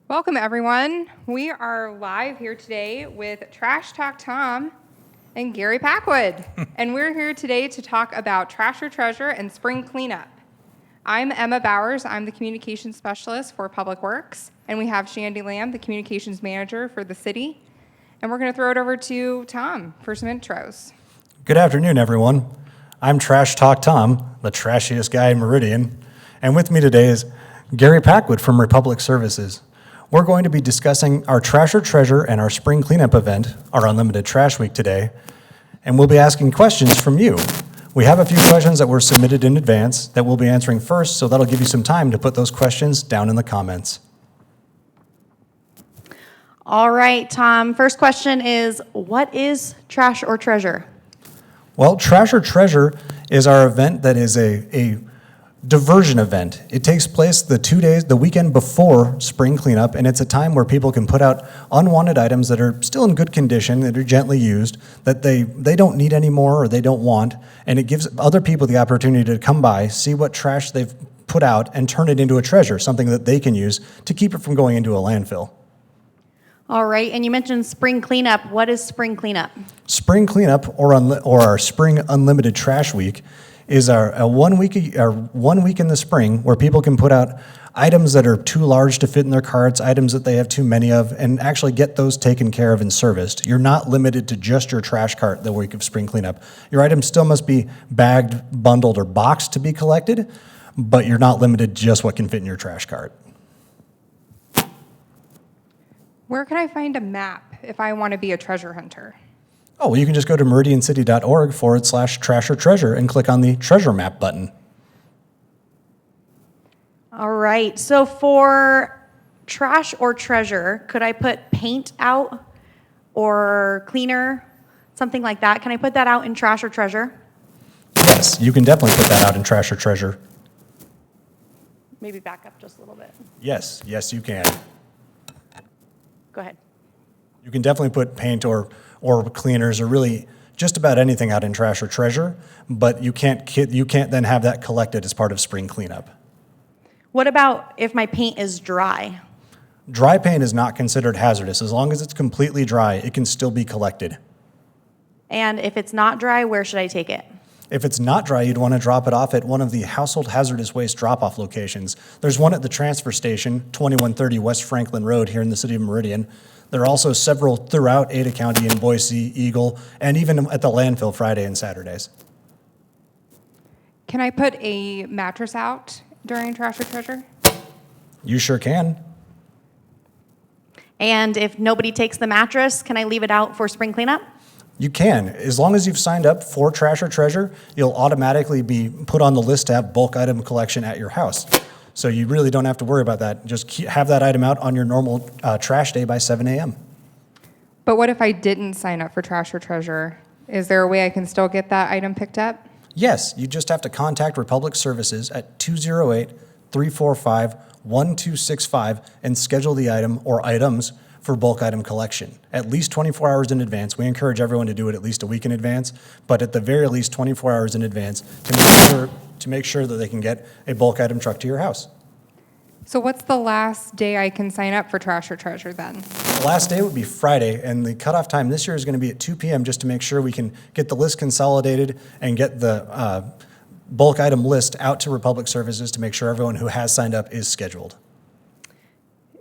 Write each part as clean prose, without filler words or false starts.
Welcome, everyone. We are live here today with Trash Talk Tom and Gary Packwood. And we're here today to talk about Trash or Treasure and spring cleanup. I'm Emma Bowers. I'm the communications specialist for Public Works. And we have Shandy Lamb, the communications manager for the city. And we're going to throw it over to Tom for some intros. Good afternoon, everyone. I'm Trash Talk Tom, the trashiest guy in Meridian. And with me today is Gary Packwood from Republic Services. We're going to be discussing our Trash or Treasure and our spring cleanup event, our Unlimited Trash Week today, and we'll be asking questions from you. We have a few questions that were submitted in advance that we'll be answering first, so that'll give you some time to put those questions down in the comments. All right, Tom. First question is, what is Trash or Treasure? Well, Trash or Treasure is our event that is a diversion event. It takes place the weekend before spring cleanup, and it's a time where people can put out unwanted items that are still in good condition, that are gently used, that they don't need anymore or they don't want, and it gives other people the opportunity to come by, see what trash they've put out, and turn it into a treasure, something that they can use to keep it from going into a landfill. All right, and you mentioned spring cleanup. What is spring cleanup? Spring cleanup, or our Spring Unlimited Trash Week, is our 1 week in the spring where people can put out items that are too large to fit in their carts, items that they have too many of, and actually get those taken care of and serviced. You're not limited to just your trash cart the week of spring cleanup. Your items still must be bagged, bundled, or boxed to be collected, but you're not limited to just what can fit in your trash cart. Where can I find a map if I want to be a treasure hunter? Oh, well, you can just go to meridiancity.org/trash or treasure and click on the treasure map button. All right, so for Trash or Treasure, could I put paint out or cleaner, something like that? Can I put that out in Trash or Treasure? Yes, you can definitely put that out in Trash or Treasure. Maybe back up just a little bit. Yes, you can. Go ahead. You can definitely put paint or cleaners or really just about anything out in Trash or Treasure, but you can't then have that collected as part of spring cleanup. What about if my paint is dry? Dry paint is not considered hazardous. As long as it's completely dry, it can still be collected. And if it's not dry, where should I take it? If it's not dry, you'd want to drop it off at one of the household hazardous waste drop-off locations. There's one at the transfer station, 2130 West Franklin Road here in the city of Meridian. There are also several throughout Ada County in Boise, Eagle, and even at the landfill Friday and Saturdays. Can I put a mattress out during Trash or Treasure? You sure can. And if nobody takes the mattress, can I leave it out for spring cleanup? You can. As long as you've signed up for Trash or Treasure, you'll automatically be put on the list to have bulk item collection at your house. So you really don't have to worry about that. Just have that item out on your normal trash day by 7 a.m. But what if I didn't sign up for Trash or Treasure? Is there a way I can still get that item picked up? Yes, you just have to contact Republic Services at 208-345-1265 and schedule the item or items for bulk item collection. At least 24 hours in advance. We encourage everyone to do it at least a week in advance, but at the very least 24 hours in advance to make sure that they can get a bulk item truck to your house. So what's the last day I can sign up for Trash or Treasure then? The last day would be Friday, and the cutoff time this year is going to be at 2 p.m. just to make sure we can get the list consolidated and get the bulk item list out to Republic Services to make sure everyone who has signed up is scheduled.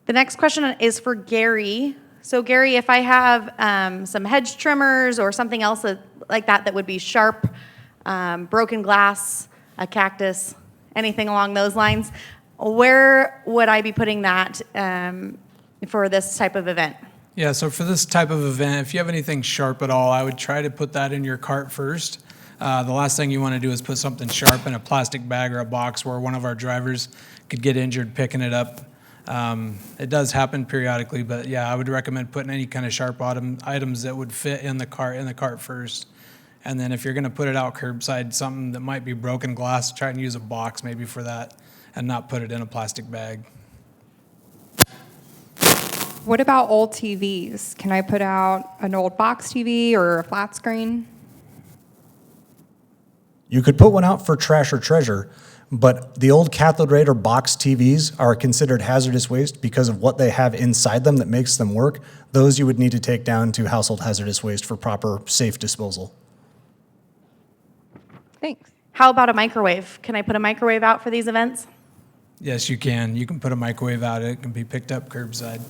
The next question is for Gary. So Gary, if I have some hedge trimmers or something else like that would be sharp, broken glass, a cactus, anything along those lines, where would I be putting that for this type of event? Yeah, so for this type of event, if you have anything sharp at all, I would try to put that in your cart first. The last thing you want to do is put something sharp in a plastic bag or a box where one of our drivers could get injured picking it up. It does happen periodically, but yeah, I would recommend putting any kind of sharp items that would fit in the cart first. And then if you're going to put it out curbside, something that might be broken glass, try and use a box maybe for that and not put it in a plastic bag. What about old TVs? Can I put out an old box TV or a flat screen? You could put one out for Trash or Treasure. But the old cathode ray or box TVs are considered hazardous waste because of what they have inside them that makes them work. Those you would need to take down to household hazardous waste for proper safe disposal. Thanks. How about a microwave? Can I put a microwave out for these events? Yes, you can. You can put a microwave out. It can be picked up curbside.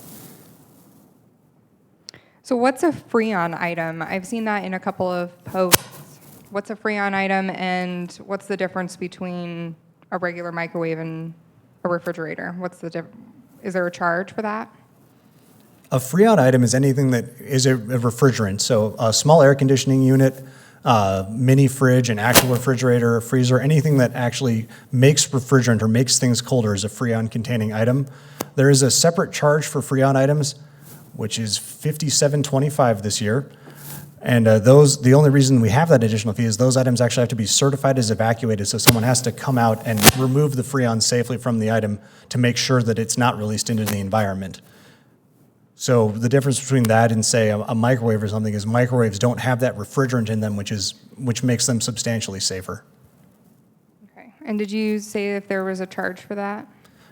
So what's a Freon item? I've seen that in a couple of posts. What's a Freon item, and what's the difference between a regular microwave and a refrigerator? What's the is there a charge for that? A Freon item is anything that is a refrigerant. So a small air conditioning unit, mini fridge, an actual refrigerator, a freezer, anything that actually makes refrigerant or makes things colder is a Freon-containing item. There is a separate charge for Freon items, which is $57.25 this year. And the only reason we have that additional fee is those items actually have to be certified as evacuated, so someone has to come out and remove the Freon safely from the item to make sure that it's not released into the environment. So the difference between that and, say, a microwave or something is microwaves don't have that refrigerant in them, which makes them substantially safer. Okay. And did you say if there was a charge for that?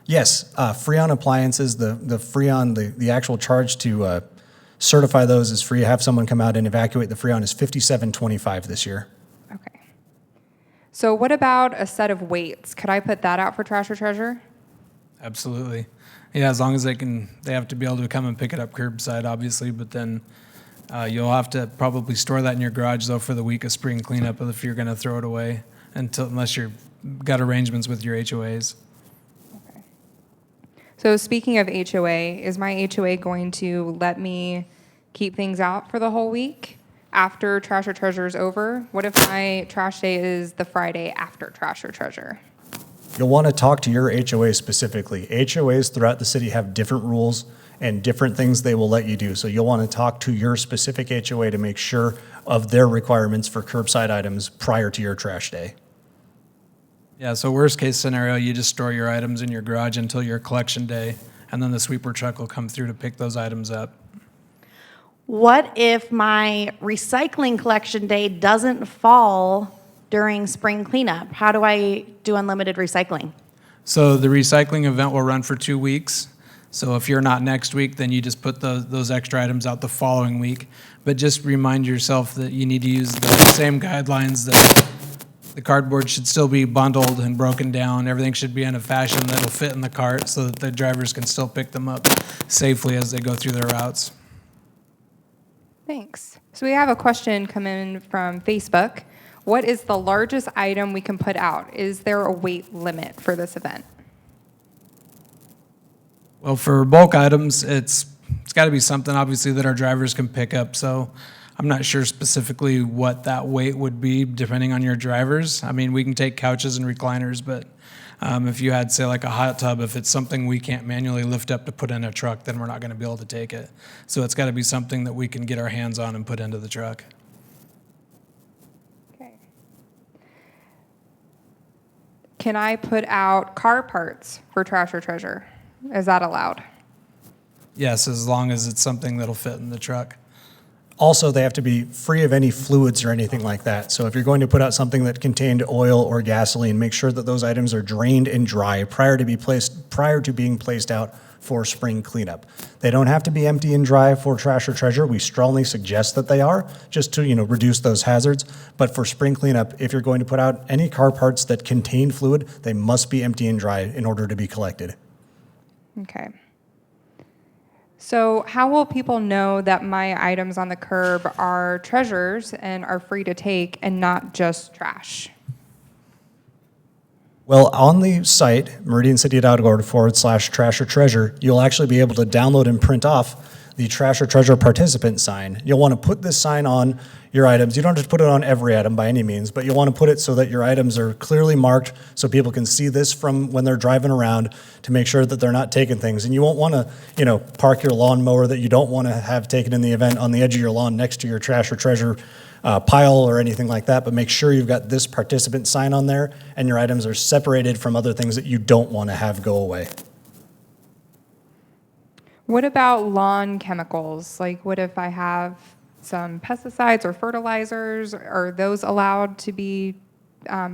Yes, Freon appliances, the Freon, the actual charge to certify those is free. Have someone come out and evacuate the Freon is $57.25 this year. Okay. So what about a set of weights? Could I put that out for Trash or Treasure? Absolutely. Yeah, as long as they have to be able to come and pick it up curbside, obviously, but then you'll have to probably store that in your garage, though, for the week of spring cleanup if you're going to throw it away, unless you've got arrangements with your HOAs. Okay. So speaking of HOA, is my HOA going to let me keep things out for the whole week after Trash or Treasure is over? What if my trash day is the Friday after Trash or Treasure? You'll want to talk to your HOA specifically. HOAs throughout the city have different rules and different things they will let you do. So you'll want to talk to your specific HOA to make sure of their requirements for curbside items prior to your trash day. Yeah, so worst case scenario, you just store your items in your garage until your collection day, and then the sweeper truck will come through to pick those items up. What if my recycling collection day doesn't fall during spring cleanup? How do I do unlimited recycling? So the recycling event will run for 2 weeks. So if you're not next week, then you just put those extra items out the following week. But just remind yourself that you need to use the same guidelines, that the cardboard should still be bundled and broken down. Everything should be in a fashion that'll fit in the cart so that the drivers can still pick them up safely as they go through their routes. Thanks. So we have a question come in from Facebook. What is the largest item we can put out? Is there a weight limit for this event? Well, for bulk items, it's got to be something, obviously, that our drivers can pick up. So I'm not sure specifically what that weight would be, depending on your drivers. I mean, we can take couches and recliners, but if you had, say, like a hot tub, if it's something we can't manually lift up to put in a truck, then we're not going to be able to take it. So it's got to be something that we can get our hands on and put into the truck. Okay. Can I put out car parts for Trash or Treasure? Is that allowed? Yes, as long as it's something that'll fit in the truck. Also, they have to be free of any fluids or anything like that. So if you're going to put out something that contained oil or gasoline, make sure that those items are drained and dry prior to being placed out for spring cleanup. They don't have to be empty and dry for Trash or Treasure. We strongly suggest that they are, just to reduce those hazards. But for spring cleanup, if you're going to put out any car parts that contain fluid, they must be empty and dry in order to be collected. Okay. So how will people know that my items on the curb are treasures and are free to take and not just trash? Well, on the site, meridiancity.org/trash or treasure, you'll actually be able to download and print off the Trash or Treasure participant sign. You'll want to put this sign on your items. You don't have to put it on every item by any means, but you'll want to put it so that your items are clearly marked so people can see this from when they're driving around to make sure that they're not taking things. And you won't want to, park your lawnmower that you don't want to have taken in the event on the edge of your lawn next to your Trash or Treasure pile or anything like that, but make sure you've got this participant sign on there and your items are separated from other things that you don't want to have go away. What about lawn chemicals? Like, what if I have some pesticides or fertilizers? Are those allowed to be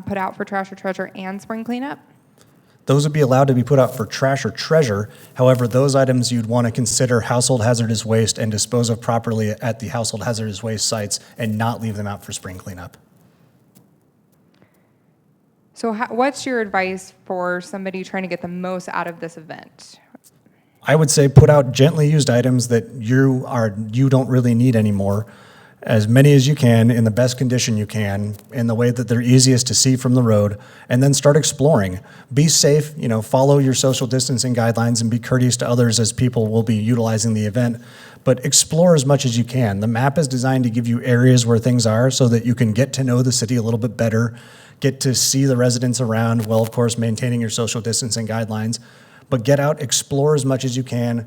put out for trash or treasure and spring cleanup? Those would be allowed to be put out for trash or treasure. However, those items you'd want to consider household hazardous waste and dispose of properly at the household hazardous waste sites and not leave them out for spring cleanup. So what's your advice for somebody trying to get the most out of this event? I would say put out gently used items that you don't really need anymore, as many as you can in the best condition you can, in the way that they're easiest to see from the road, and then start exploring. Be safe, follow your social distancing guidelines and be courteous to others as people will be utilizing the event, but explore as much as you can. The map is designed to give you areas where things are so that you can get to know the city a little bit better, get to see the residents around, while of course maintaining your social distancing guidelines. But get out, explore as much as you can.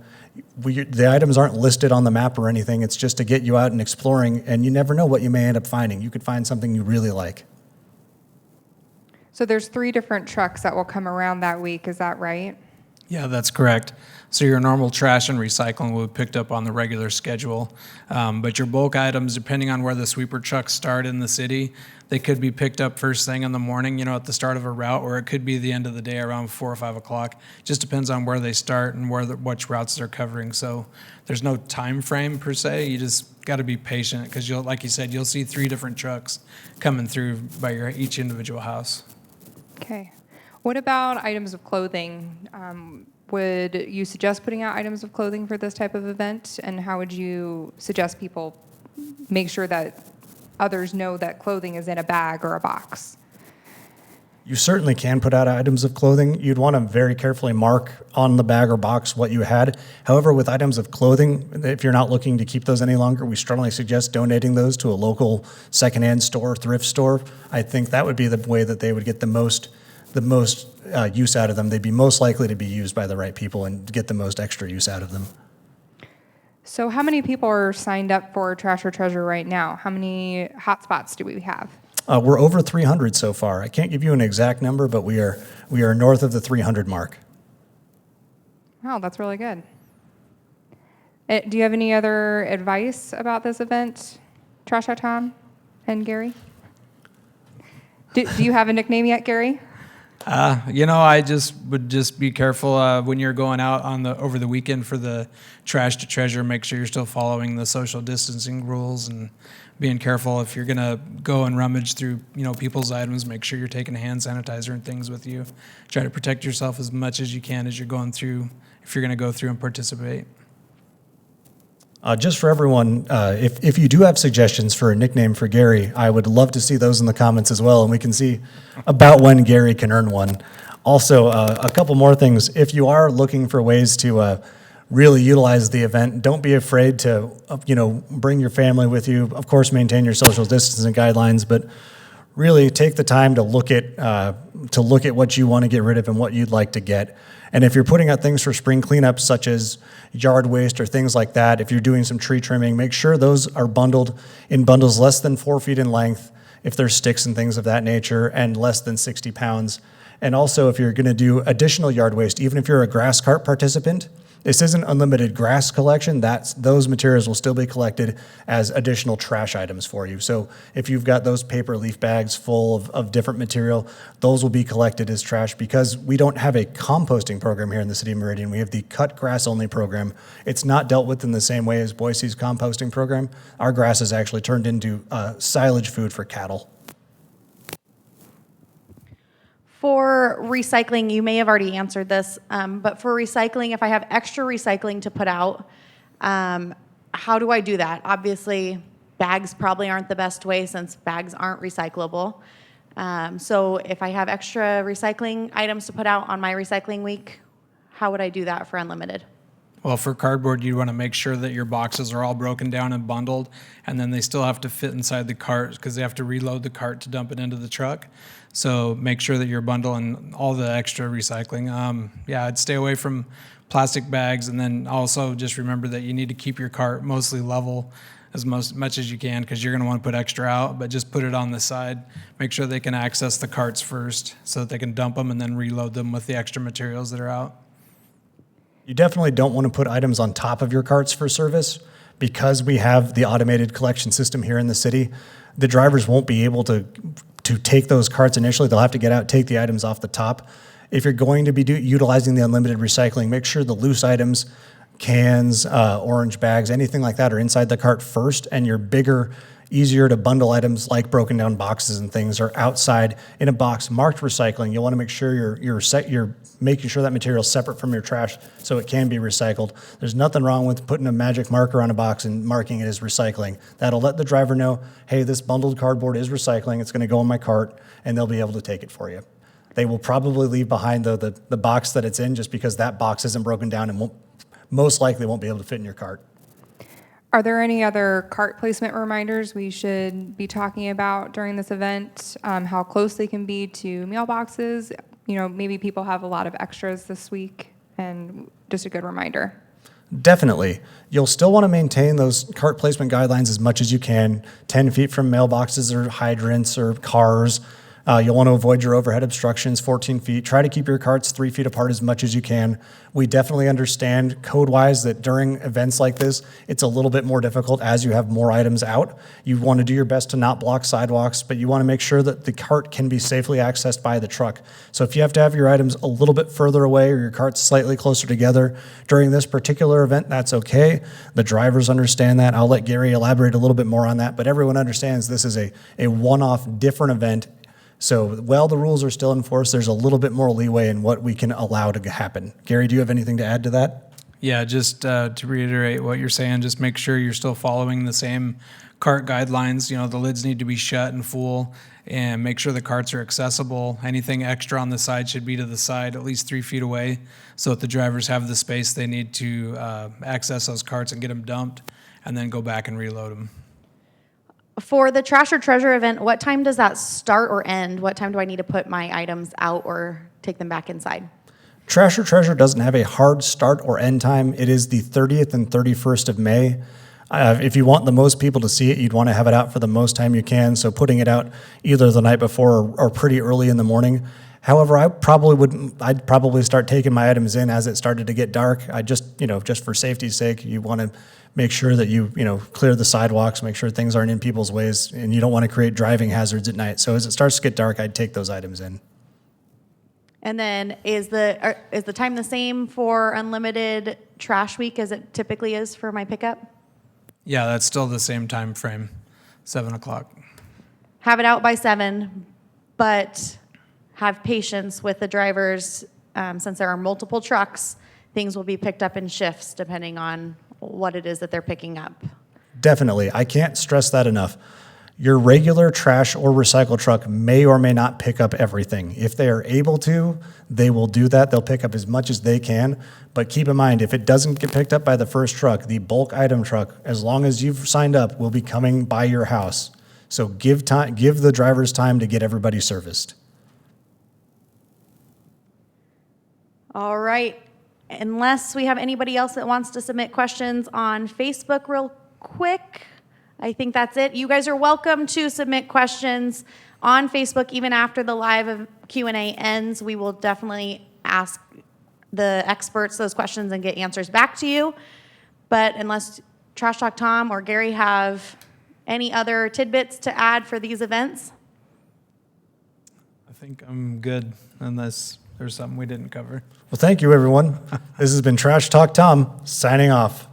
The items aren't listed on the map or anything. It's just to get you out and exploring, and you never know what you may end up finding. You could find something you really like. So there's 3 different trucks that will come around that week, is that right? Yeah, that's correct. So your normal trash and recycling will be picked up on the regular schedule. But your bulk items, depending on where the sweeper trucks start in the city, they could be picked up first thing in the morning, at the start of a route, or it could be the end of the day around 4 or 5 o'clock. Just depends on where they start and which routes they're covering. So there's no time frame per se. You just got to be patient because like you said, you'll see 3 different trucks coming through by each individual house. Okay. What about items of clothing? Would you suggest putting out items of clothing for this type of event? And how would you suggest people make sure that others know that clothing is in a bag or a box? You certainly can put out items of clothing. You'd want to very carefully mark on the bag or box what you had. However, with items of clothing, if you're not looking to keep those any longer, we strongly suggest donating those to a local secondhand store, thrift store. I think that would be the way that they would get the most use out of them. They'd be most likely to be used by the right people and get the most extra use out of them. So how many people are signed up for Trash or Treasure right now? How many hotspots do we have? We're over 300 so far. I can't give you an exact number, but we are north of the 300 mark. Wow, that's really good. Do you have any other advice about this event, Trash Out Tom and Gary? Do you have a nickname yet, Gary? I would be careful when you're going out over the weekend for the Trash to Treasure. Make sure you're still following the social distancing rules and being careful if you're gonna go and rummage through people's items. Make sure you're taking hand sanitizer and things with you. Try to protect yourself as much as you can as you're going through, if you're gonna go through and participate. Just for everyone, if you do have suggestions for a nickname for Gary, I would love to see those in the comments as well, and we can see about when Gary can earn one. Also, a couple more things. If you are looking for ways to really utilize the event, don't be afraid to bring your family with you. Of course, maintain your social distancing guidelines, but really take the time to look at what you want to get rid of and what you'd like to get. And if you're putting out things for spring cleanup, such as yard waste or things like that, if you're doing some tree trimming, make sure those are bundled in bundles less than 4 feet in length, if there's sticks and things of that nature, and less than 60 pounds. And also, if you're going to do additional yard waste, even if you're a grass cart participant, this isn't unlimited grass collection. Those materials will still be collected as additional trash items for you. So if you've got those paper leaf bags full of different material, those will be collected as trash because we don't have a composting program here in the city of Meridian. We have the cut grass only program. It's not dealt with in the same way as Boise's composting program. Our grass is actually turned into silage food for cattle. For recycling, you may have already answered this, but for recycling, if I have extra recycling to put out, how do I do that? Obviously, bags probably aren't the best way since bags aren't recyclable. So if I have extra recycling items to put out on my recycling week, how would I do that for unlimited? Well, for cardboard, you want to make sure that your boxes are all broken down and bundled, and then they still have to fit inside the cart because they have to reload the cart to dump it into the truck. So make sure that you're bundling all the extra recycling. I'd stay away from plastic bags, and then also just remember that you need to keep your cart mostly level as much as you can because you're going to want to put extra out, but just put it on the side. Make sure they can access the carts first so that they can dump them and then reload them with the extra materials that are out. You definitely don't want to put items on top of your carts for service because we have the automated collection system here in the city. The drivers won't be able to to take those carts initially. They'll have to get out, take the items off the top. If you're going to be utilizing the unlimited recycling, make sure the loose items, cans, orange bags, anything like that are inside the cart first, and your bigger, easier to bundle items like broken down boxes and things are outside in a box marked recycling. You'll want to make sure you're making sure that material is separate from your trash so it can be recycled. There's nothing wrong with putting a magic marker on a box and marking it as recycling. That'll let the driver know, hey, this bundled cardboard is recycling. It's going to go in my cart, and they'll be able to take it for you. They will probably leave behind the box that it's in just because that box isn't broken down and most likely won't be able to fit in your cart. Are there any other cart placement reminders we should be talking about during this event? How close they can be to mailboxes? Maybe people have a lot of extras this week, and just a good reminder. Definitely. You'll still want to maintain those cart placement guidelines as much as you can, 10 feet from mailboxes or hydrants or cars. You'll want to avoid your overhead obstructions, 14 feet. Try to keep your carts 3 feet apart as much as you can. We definitely understand code-wise that during events like this, it's a little bit more difficult as you have more items out. You want to do your best to not block sidewalks, but you want to make sure that the cart can be safely accessed by the truck. So if you have to have your items a little bit further away or your carts slightly closer together during this particular event, that's okay. The drivers understand that. I'll let Gary elaborate a little bit more on that, but everyone understands this is a one-off different event. So while the rules are still in force, there's a little bit more leeway in what we can allow to happen. Gary, do you have anything to add to that? Yeah, just to reiterate what you're saying, just make sure you're still following the same cart guidelines. The lids need to be shut and full, and make sure the carts are accessible. Anything extra on the side should be to the side, at least 3 feet away, so that the drivers have the space they need to access those carts and get them dumped, and then go back and reload them. For the Trash or Treasure event, what time does that start or end? What time do I need to put my items out or take them back inside? Trash or Treasure doesn't have a hard start or end time. It is the 30th and 31st of May. If you want the most people to see it, you'd want to have it out for the most time you can. So putting it out either the night before or pretty early in the morning. However, I'd probably start taking my items in as it started to get dark. Just for safety's sake, you want to make sure that you clear the sidewalks, make sure things aren't in people's ways, and you don't want to create driving hazards at night. So as it starts to get dark, I'd take those items in. And then is the time the same for unlimited trash week as it typically is for my pickup? Yeah, that's still the same time frame, 7 o'clock. Have it out by 7, but have patience with the drivers. Since there are multiple trucks, things will be picked up in shifts depending on what it is that they're picking up. Definitely. I can't stress that enough. Your regular trash or recycle truck may or may not pick up everything. If they are able to, they will do that. They'll pick up as much as they can. But keep in mind, if it doesn't get picked up by the first truck, the bulk item truck, as long as you've signed up, will be coming by your house. So give the drivers time to get everybody serviced. All right. Unless we have anybody else that wants to submit questions on Facebook real quick, I think that's it. You guys are welcome to submit questions on Facebook even after the live Q&A ends. We will definitely ask the experts those questions and get answers back to you. But unless Trash Talk Tom or Gary have any other tidbits to add for these events? I think I'm good, unless there's something we didn't cover. Well, thank you, everyone. This has been Trash Talk Tom, signing off.